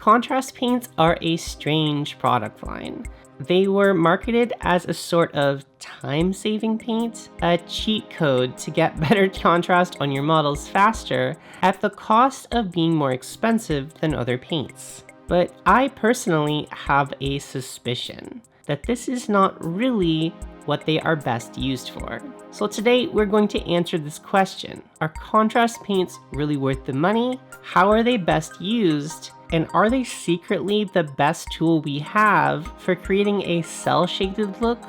Contrast paints are a strange product line. They were marketed as a sort of time-saving paint, a cheat code to get better contrast on your models faster at the cost of being more expensive than other paints. But I personally have a suspicion that this is not really what they are best used for. So today we're going to answer this question. Are contrast paints really worth the money? How are they best used? And are they secretly the best tool we have for creating a cel-shaded look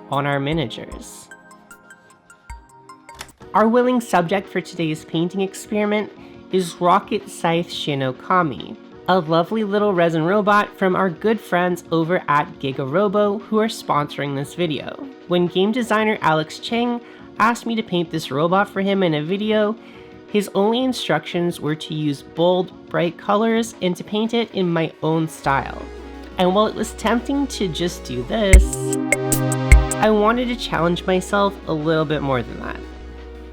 on our miniatures? Our willing subject for today's painting experiment is Rocket Scythe Shinokami, a lovely little resin robot from our good friends over at Giga-Robo who are sponsoring this video. When game designer Alex Cheng asked me to paint this robot for him in a video, his only instructions were to use bold, bright colors and to paint it in my own style. And while it was tempting to just do this, I wanted to challenge myself a little bit more than that.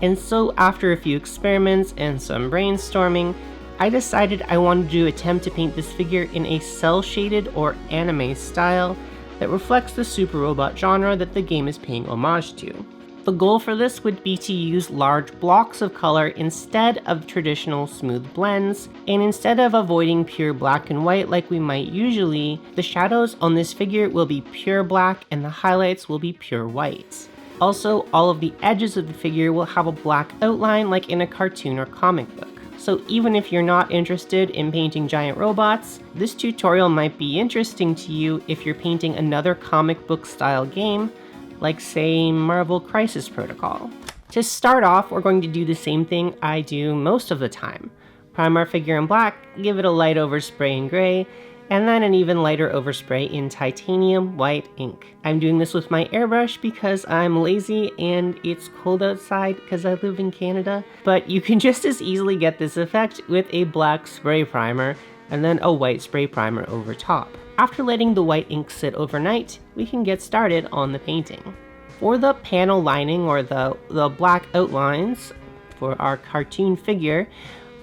And so after a few experiments and some brainstorming, I decided I wanted to attempt to paint this figure in a cel-shaded or anime style that reflects the super robot genre that the game is paying homage to. The goal for this would be to use large blocks of color instead of traditional smooth blends, and instead of avoiding pure black and white like we might usually, the shadows on this figure will be pure black and the highlights will be pure white. Also, all of the edges of the figure will have a black outline like in a cartoon or comic book. So even if you're not interested in painting giant robots, this tutorial might be interesting to you if you're painting another comic book style game, like say Marvel Crisis Protocol. To start off, we're going to do the same thing I do most of the time. Prime our figure in black, give it a light overspray in gray, and then an even lighter overspray in titanium white ink. I'm doing this with my airbrush because I'm lazy and it's cold outside because I live in Canada, but you can just as easily get this effect with a black spray primer and then a white spray primer over top. After letting the white ink sit overnight, we can get started on the painting. For the panel lining or the black outlines for our cartoon figure,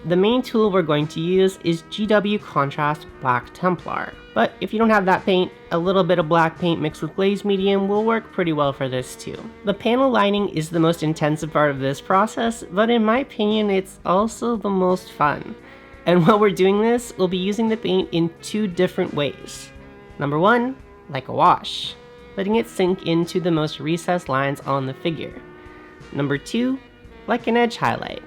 the main tool we're going to use is GW Contrast Black Templar. But if you don't have that paint, a little bit of black paint mixed with glaze medium will work pretty well for this too. The panel lining is the most intensive part of this process, but in my opinion it's also the most fun. And while we're doing this, we'll be using the paint in two different ways. Number one, like a wash, letting it sink into the most recessed lines on the figure. Number two, like an edge highlight,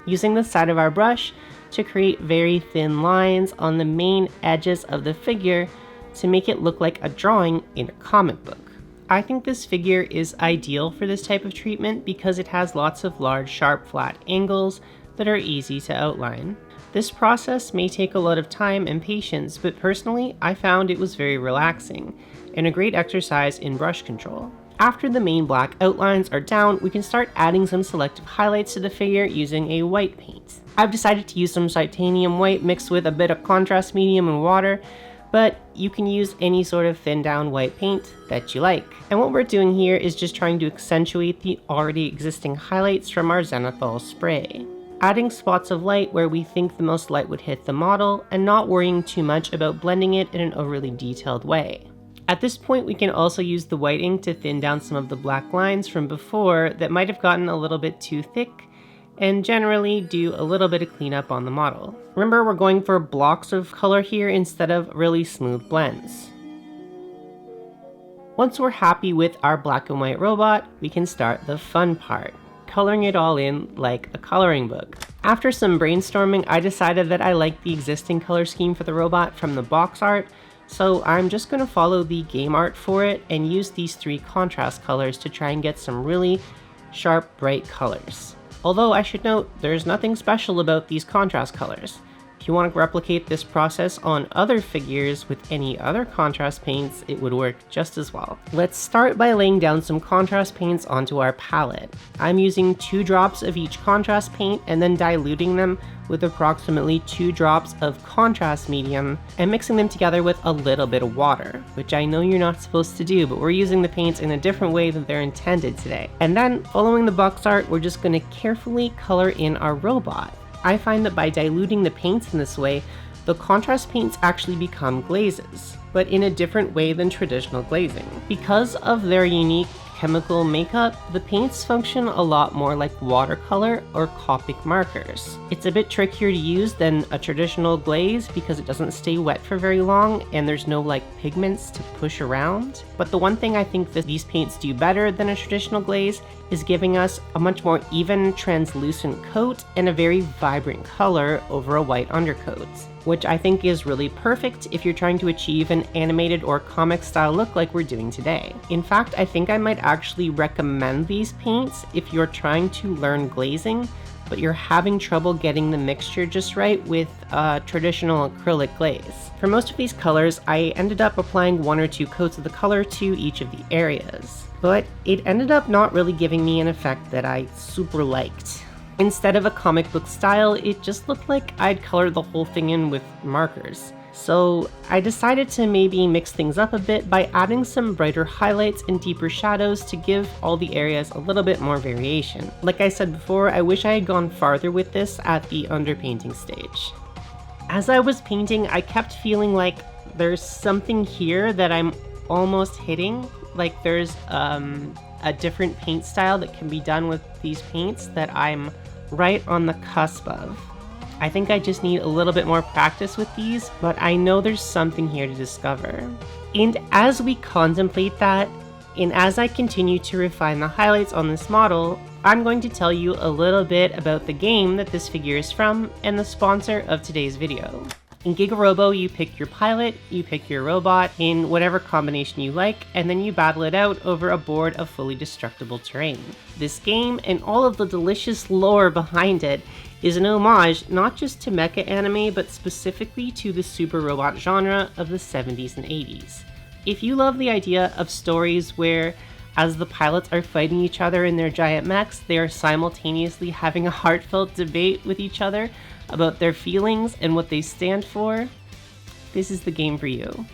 using the side of our brush to create very thin lines on the main edges of the figure to make it look like a drawing in a comic book. I think this figure is ideal for this type of treatment because it has lots of large, sharp, flat angles that are easy to outline. This process may take a lot of time and patience, but personally, I found it was very relaxing and a great exercise in brush control. After the main black outlines are down, we can start adding some selective highlights to the figure using a white paint. I've decided to use some titanium white mixed with a bit of contrast medium and water, but you can use any sort of thin down white paint that you like. And what we're doing here is just trying to accentuate the already existing highlights from our zenithal spray. Adding spots of light where we think the most light would hit the model and not worrying too much about blending it in an overly detailed way. At this point, we can also use the white ink to thin down some of the black lines from before that might have gotten a little bit too thick, and generally do a little bit of cleanup on the model. Remember, we're going for blocks of color here instead of really smooth blends. Once we're happy with our black and white robot, we can start the fun part, coloring it all in like a coloring book. After some brainstorming, I decided that I liked the existing color scheme for the robot from the box art, so I'm just going to follow the game art for it and use these three contrast colors to try and get some really sharp, bright colors. Although I should note, there's nothing special about these contrast colors. If you want to replicate this process on other figures with any other contrast paints, it would work just as well. Let's start by laying down some contrast paints onto our palette. I'm using 2 drops of each contrast paint and then diluting them with approximately 2 drops of contrast medium and mixing them together with a little bit of water, which I know you're not supposed to do, but we're using the paints in a different way than they're intended today. And then, following the box art, we're just going to carefully color in our robot. I find that by diluting the paints in this way, The contrast paints actually become glazes, but in a different way than traditional glazing. Because of their unique chemical makeup, the paints function a lot more like watercolor or Copic markers. It's a bit trickier to use than a traditional glaze because it doesn't stay wet for very long and there's no like pigments to push around. But the one thing I think that these paints do better than a traditional glaze is giving us a much more even translucent coat and a very vibrant color over a white undercoat, which I think is really perfect if you're trying to achieve an animated or comic style look like we're doing today. In fact, I think I might actually recommend these paints if you're trying to learn glazing, but you're having trouble getting the mixture just right with traditional acrylic glaze. For most of these colors, I ended up applying 1 or 2 coats of the color to each of the areas, but it ended up not really giving me an effect that I super liked. Instead of a comic book style, it just looked like I'd colored the whole thing in with markers. So I decided to maybe mix things up a bit by adding some brighter highlights and deeper shadows to give all the areas a little bit more variation. Like I said before, I wish I had gone farther with this at the underpainting stage. As I was painting, I kept feeling like there's something here that I'm almost hitting, like there's a different paint style that can be done with these paints that I'm right on the cusp of. I think I just need a little bit more practice with these, but I know there's something here to discover. And as we contemplate that, and as I continue to refine the highlights on this model, I'm going to tell you a little bit about the game that this figure is from and the sponsor of today's video. In Giga-Robo, you pick your pilot, you pick your robot in whatever combination you like, and then you battle it out over a board of fully destructible terrain. This game, and all of the delicious lore behind it, is an homage not just to mecha anime, but specifically to the super robot genre of the 70s and 80s. If you love the idea of stories where, as the pilots are fighting each other in their giant mechs, they are simultaneously having a heartfelt debate with each other about their feelings and what they stand for, this is the game for you.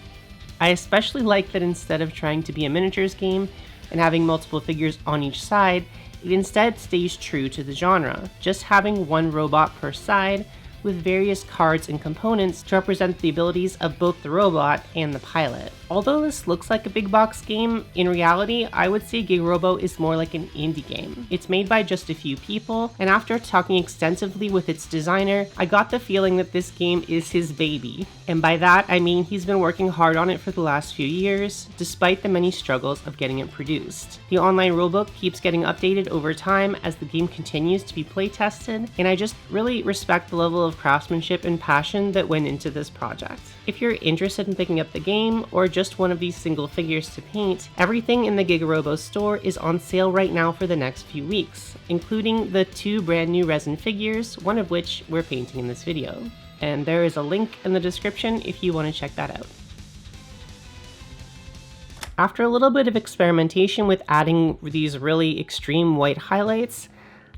I especially like that instead of trying to be a miniatures game and having multiple figures on each side, it instead stays true to the genre, just having one robot per side with various cards and components to represent the abilities of both the robot and the pilot. Although this looks like a big box game, in reality, I would say Giga-Robo is more like an indie game. It's made by just a few people, and after talking extensively with its designer, I got the feeling that this game is his baby. And by that, I mean he's been working hard on it for the last few years, despite the many struggles of getting it produced. The online rulebook keeps getting updated over time as the game continues to be playtested, and I just really respect the level of craftsmanship and passion that went into this project. If you're interested in picking up the game, or just one of these single figures to paint, everything in the Giga-Robo store is on sale right now for the next few weeks, including the 2 brand new resin figures, one of which we're painting in this video. And there is a link in the description if you want to check that out. After a little bit of experimentation with adding these really extreme white highlights,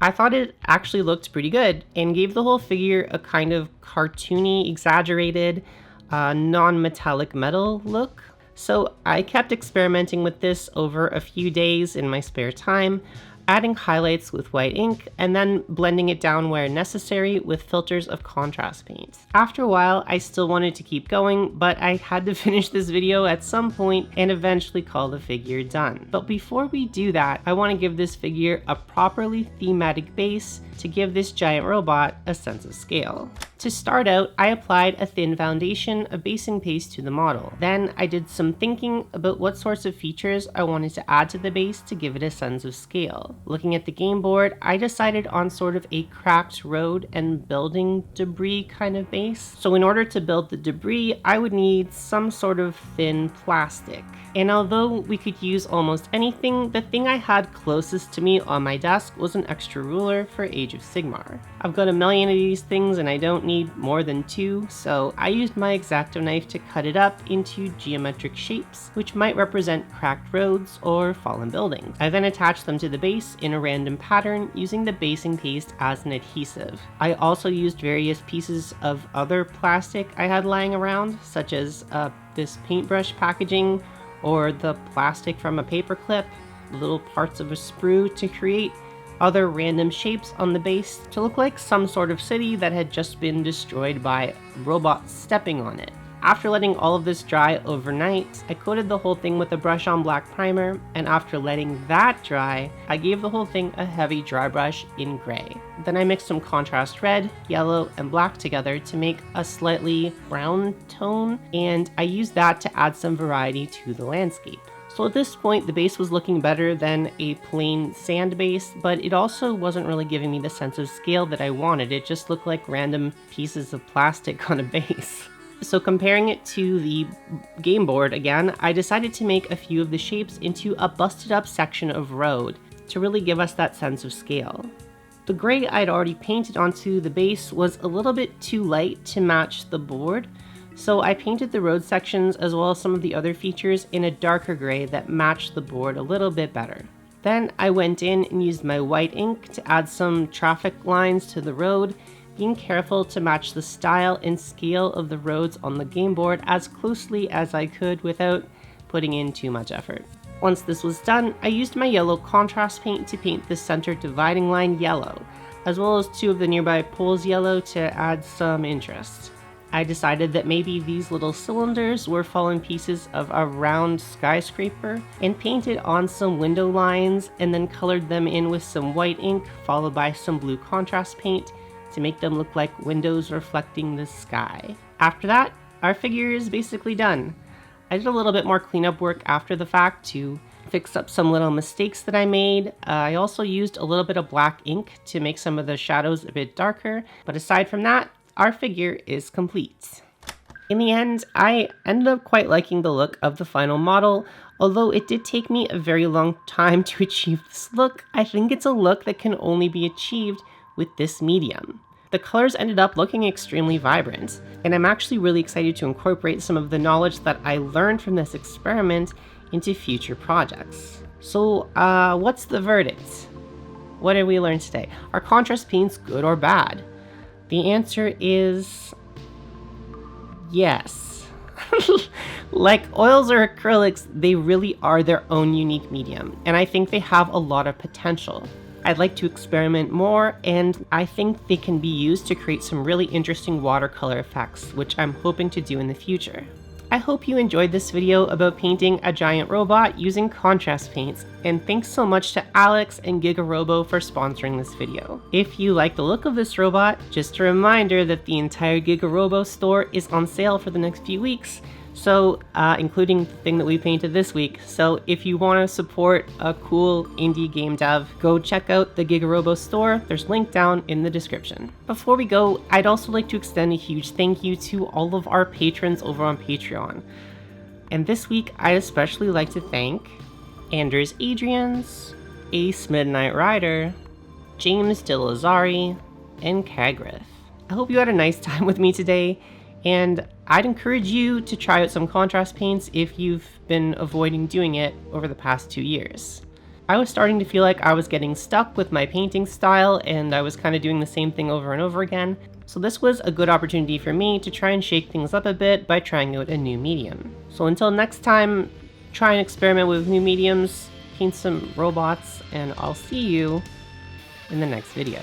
I thought it actually looked pretty good and gave the whole figure a kind of cartoony, exaggerated, non-metallic metal look. So I kept experimenting with this over a few days in my spare time, adding highlights with white ink and then blending it down where necessary with filters of contrast paint. After a while, I still wanted to keep going, but I had to finish this video at some point and eventually call the figure done. But before we do that, I want to give this figure a properly thematic base to give this giant robot a sense of scale. To start out, I applied a thin foundation of basing paste to the model. Then I did some thinking about what sorts of features I wanted to add to the base to give it a sense of scale. Looking at the game board, I decided on sort of a cracked road and building debris kind of base. So in order to build the debris, I would need some sort of thin plastic. And although we could use almost anything, the thing I had closest to me on my desk was an extra ruler for Age of Sigmar. I've got a million of these things and I don't need more than 2, so I used my X-Acto knife to cut it up into geometric shapes, which might represent cracked roads or fallen buildings. I then attached them to the base in a random pattern using the basing paste as an adhesive. I also used various pieces of other plastic I had lying around, such as this paintbrush packaging, or the plastic from a paper clip, little parts of a sprue to create other random shapes on the base to look like some sort of city that had just been destroyed by robots stepping on it. After letting all of this dry overnight, I coated the whole thing with a brush-on black primer, and after letting that dry, I gave the whole thing a heavy dry brush in gray. Then I mixed some contrast red, yellow, and black together to make a slightly brown tone, and I used that to add some variety to the landscape. So at this point, the base was looking better than a plain sand base, but it also wasn't really giving me the sense of scale that I wanted. It just looked like random pieces of plastic on a base. So comparing it to the game board again, I decided to make a few of the shapes into a busted up section of road to really give us that sense of scale. The gray I'd already painted onto the base was a little bit too light to match the board, so I painted the road sections as well as some of the other features in a darker gray that matched the board a little bit better. Then I went in and used my white ink to add some traffic lines to the road, being careful to match the style and scale of the roads on the game board as closely as I could without putting in too much effort. Once this was done, I used my yellow contrast paint to paint the center dividing line yellow, as well as two of the nearby poles yellow to add some interest. I decided that maybe these little cylinders were fallen pieces of a round skyscraper and painted on some window lines and then colored them in with some white ink followed by some blue contrast paint to make them look like windows reflecting the sky. After that, our figure is basically done. I did a little bit more cleanup work after the fact to fix up some little mistakes that I made. I also used a little bit of black ink to make some of the shadows a bit darker, but aside from that, our figure is complete. In the end, I ended up quite liking the look of the final model. Although it did take me a very long time to achieve this look, I think it's a look that can only be achieved with this medium. The colors ended up looking extremely vibrant, and I'm actually really excited to incorporate some of the knowledge that I learned from this experiment into future projects. So, what's the verdict? What did we learn today? Are contrast paints good or bad? The answer is yes. Like oils or acrylics, they really are their own unique medium, and I think they have a lot of potential. I'd like to experiment more, and I think they can be used to create some really interesting watercolor effects, which I'm hoping to do in the future. I hope you enjoyed this video about painting a giant robot using contrast paints, and thanks so much to Alex and Giga-Robo for sponsoring this video. If you like the look of this robot, just a reminder that the entire Giga-Robo store is on sale for the next few weeks, so including the thing that we painted this week. So if you want to support a cool indie game dev, go check out the Giga-Robo store. There's a link down in the description. Before we go, I'd also like to extend a huge thank you to all of our patrons over on Patreon. And this week, I'd especially like to thank Anders Adrians, Ace Midnight Rider, James DeLazari, and Kagrith. I hope you had a nice time with me today, and I'd encourage you to try out some contrast paints if you've been avoiding doing it over the past 2 years. I was starting to feel like I was getting stuck with my painting style, and I was kind of doing the same thing over and over again, so this was a good opportunity for me to try and shake things up a bit by trying out a new medium. So until next time, try and experiment with new mediums, paint some robots, and I'll see you in the next video.